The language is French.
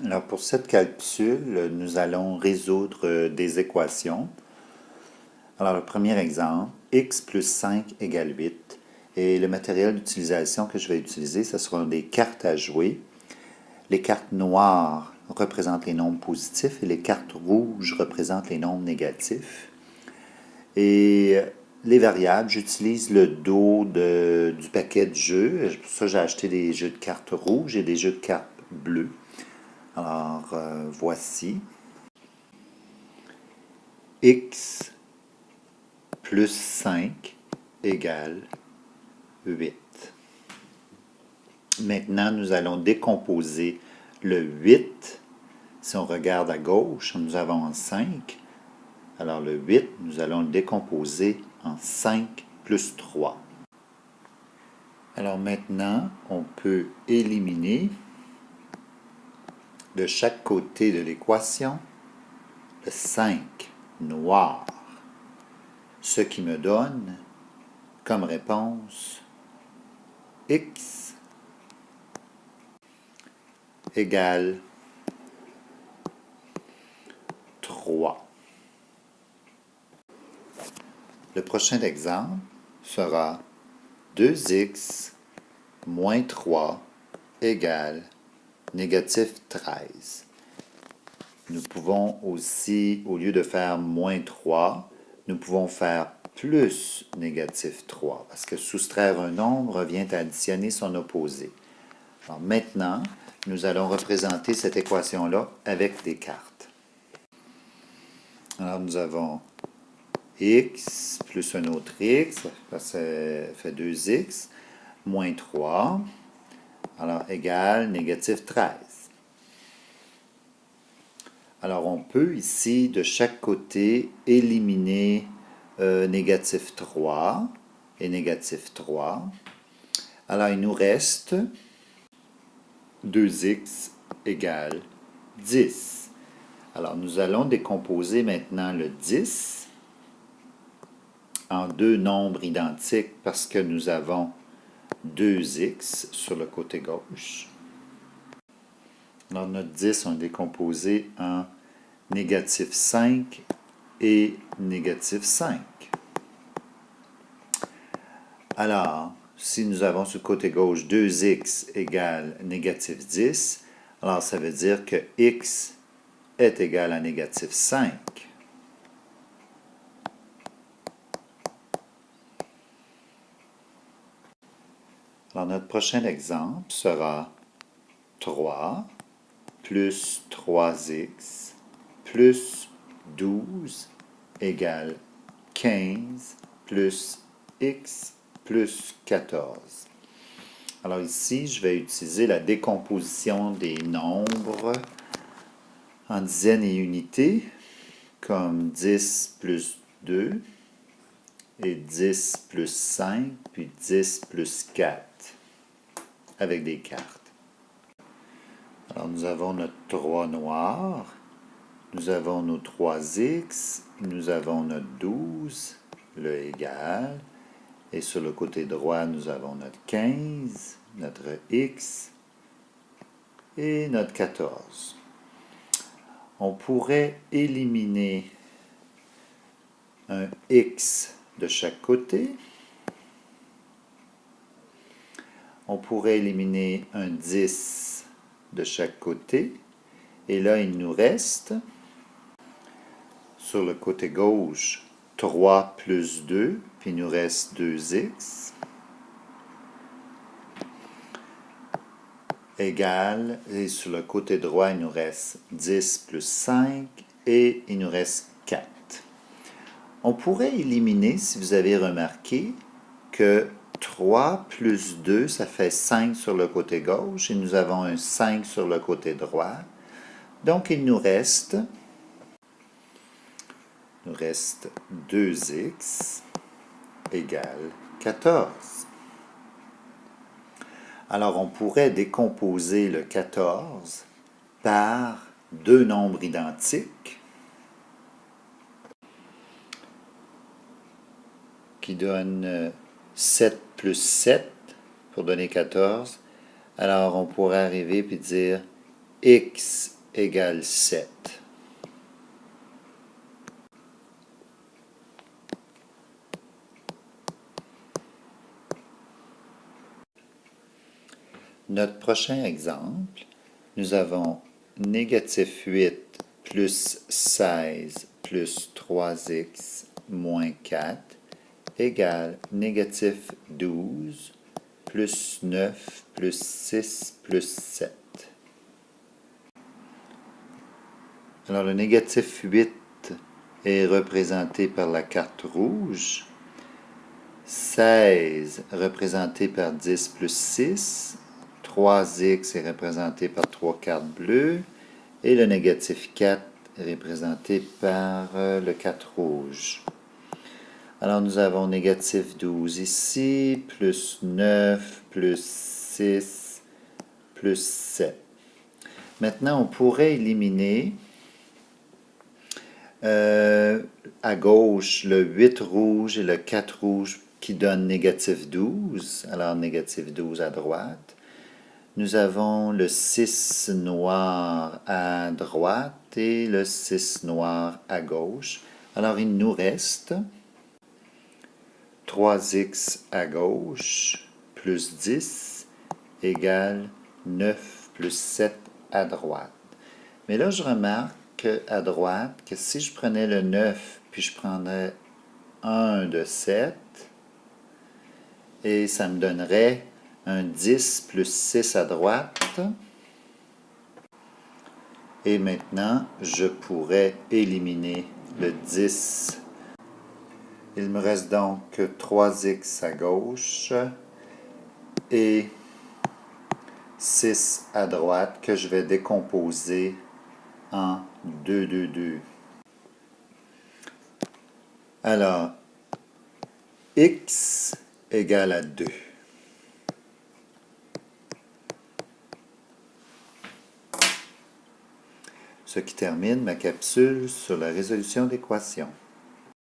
Alors pour cette capsule, nous allons résoudre des équations. Alors le premier exemple, x plus 5 égale 8. Et le matériel d'utilisation que je vais utiliser, ce seront des cartes à jouer. Les cartes noires représentent les nombres positifs et les cartes rouges représentent les nombres négatifs. Et les variables, j'utilise le dos du paquet de jeux. Pour ça, j'ai acheté des jeux de cartes rouges et des jeux de cartes bleues. Alors, voici. X plus 5 égale 8. Maintenant, nous allons décomposer le 8. Si on regarde à gauche, nous avons 5. Alors, le 8, nous allons le décomposer en 5 plus 3. Alors maintenant, on peut éliminer de chaque côté de l'équation le 5 noir, ce qui me donne comme réponse x égale 3. Le prochain exemple sera 2x moins 3 égale négatif 13. Nous pouvons aussi, au lieu de faire moins 3, nous pouvons faire plus négatif 3, parce que soustraire un nombre revient à additionner son opposé. Alors maintenant, nous allons représenter cette équation-là avec des cartes. Alors nous avons x plus un autre x, ça fait 2x, moins 3, alors égale négatif 13. Alors on peut ici, de chaque côté, éliminer négatif 3 et négatif 3. Alors il nous reste 2x égale 10. Alors nous allons décomposer maintenant le 10 en deux nombres identiques parce que nous avons 2x sur le côté gauche. Alors notre 10, on est décomposé en négatif 5 et négatif 5. Alors, si nous avons sur le côté gauche 2x égale négatif 10, alors ça veut dire que x est égal à négatif 5. Alors, notre prochain exemple sera 3 plus 3x plus 12 égale 15 plus x plus 14. Alors ici, je vais utiliser la décomposition des nombres en dizaines et unités, comme 10 plus 2, et 10 plus 5, puis 10 plus 4, avec des cartes. Alors nous avons notre 3 noir, nous avons nos 3x, nous avons notre 12, le égal, et sur le côté droit, nous avons notre 15, notre x et notre 14. On pourrait éliminer un x de chaque côté. On pourrait éliminer un 10 de chaque côté. Et là, il nous reste, sur le côté gauche, 3 plus 2, puis il nous reste 2x, égale, et sur le côté droit, il nous reste 10 plus 5, et il nous reste 4. On pourrait éliminer, si vous avez remarqué, que 3 plus 2, ça fait 5 sur le côté gauche, et nous avons un 5 sur le côté droit. Donc, il nous reste 2x égale 14. Alors, on pourrait décomposer le 14 par deux nombres identiques qui donnent 7 plus 7 pour donner 14. Alors, on pourrait arriver et dire x égale 7. Notre prochain exemple, nous avons négatif 8 plus 16 plus 3x moins 4 égale négatif 12 plus 9 plus 6 plus 7. Alors le négatif 8 est représenté par la carte rouge, 16 représenté par 10 plus 6, 3x est représenté par 3 cartes bleues et le négatif 4 est représenté par le 4 rouge. Alors nous avons négatif 12 ici, plus 9, plus 6, plus 7. Maintenant, on pourrait éliminer à gauche le 8 rouge et le 4 rouge qui donnent négatif 12. Alors négatif 12 à droite. Nous avons le 6 noir à droite et le 6 noir à gauche. Alors il nous reste 3x à gauche plus 10 égale 9 plus 7 à droite. Mais là, je remarque à droite que si je prenais le 9 puis je prendrais 1 de 7, et ça me donnerait un 10 plus 6 à droite. Et maintenant, je pourrais éliminer le 10. Il me reste donc 3x à gauche et 6 à droite que je vais décomposer en 2, 2, 2. Alors, x égale à 2. Ce qui termine ma capsule sur la résolution d'équations.